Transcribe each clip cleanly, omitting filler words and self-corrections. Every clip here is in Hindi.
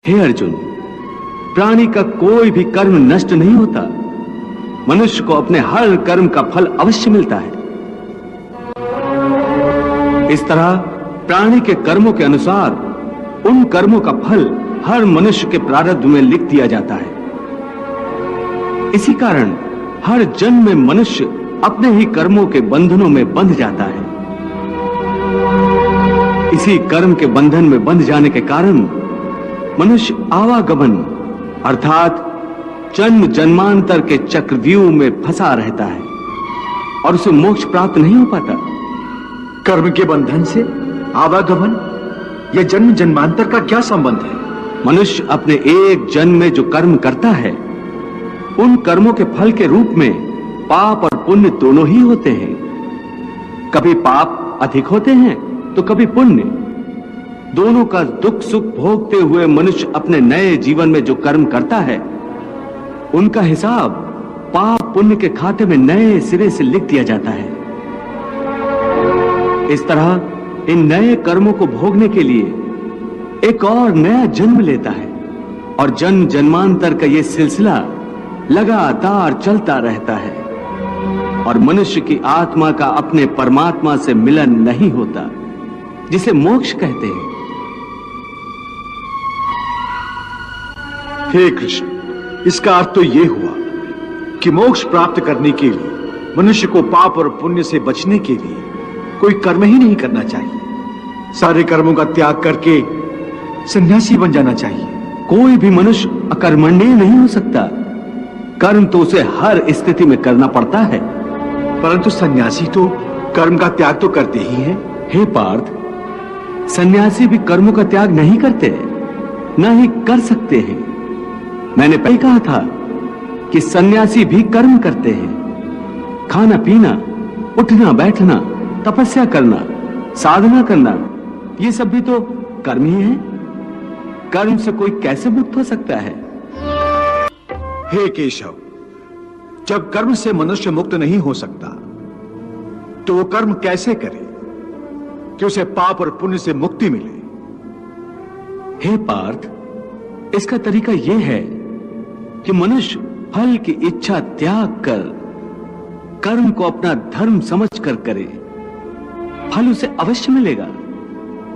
हे अर्जुन, प्राणी का कोई भी कर्म नष्ट नहीं होता। मनुष्य को अपने हर कर्म का फल अवश्य मिलता है। इस तरह प्राणी के कर्मों के अनुसार उन कर्मों का फल हर मनुष्य के प्रारब्ध में लिख दिया जाता है। इसी कारण हर जन्म में मनुष्य अपने ही कर्मों के बंधनों में बंध जाता है। इसी कर्म के बंधन में बंध जाने के कारण मनुष्य आवागमन अर्थात जन्म जन्मांतर के चक्रव्यूह में फंसा रहता है और उसे मोक्ष प्राप्त नहीं हो पाता। कर्म के बंधन से आवागमन या जन्म जन्मांतर का क्या संबंध है? मनुष्य अपने एक जन्म में जो कर्म करता है, उन कर्मों के फल के रूप में पाप और पुण्य दोनों ही होते हैं। कभी पाप अधिक होते हैं तो कभी पुण्य। दोनों का दुख सुख भोगते हुए मनुष्य अपने नए जीवन में जो कर्म करता है, उनका हिसाब पाप पुण्य के खाते में नए सिरे से लिख दिया जाता है। इस तरह इन नए कर्मों को भोगने के लिए एक और नया जन्म लेता है और जन्म जन्मांतर का यह सिलसिला लगातार चलता रहता है और मनुष्य की आत्मा का अपने परमात्मा से मिलन नहीं होता, जिसे मोक्ष कहते हैं। हे कृष्ण, इसका अर्थ तो यह हुआ कि मोक्ष प्राप्त करने के लिए मनुष्य को पाप और पुण्य से बचने के लिए कोई कर्म ही नहीं करना चाहिए। सारे कर्मों का त्याग करके सन्यासी बन जाना चाहिए। कोई भी मनुष्य अकर्मण्य नहीं हो सकता। कर्म तो उसे हर स्थिति में करना पड़ता है। परंतु सन्यासी तो कर्म का त्याग तो करते ही हैं। हे पार्थ, सन्यासी भी कर्मों का त्याग नहीं करते, ना ही कर सकते हैं। मैंने पहले कहा था कि सन्यासी भी कर्म करते हैं। खाना पीना, उठना बैठना, तपस्या करना, साधना करना, ये सब भी तो कर्म ही है। कर्म से कोई कैसे मुक्त हो सकता है? हे केशव, जब कर्म से मनुष्य मुक्त नहीं हो सकता तो वो कर्म कैसे करे कि उसे पाप और पुण्य से मुक्ति मिले? हे पार्थ, इसका तरीका यह है कि मनुष्य फल की इच्छा त्याग कर कर्म को अपना धर्म समझकर करे। फल उसे अवश्य मिलेगा,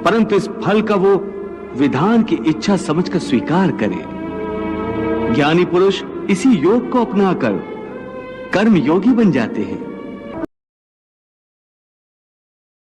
परंतु इस फल का वो विधान की इच्छा समझकर स्वीकार करे। ज्ञानी पुरुष इसी योग को अपनाकर कर्म योगी बन जाते हैं।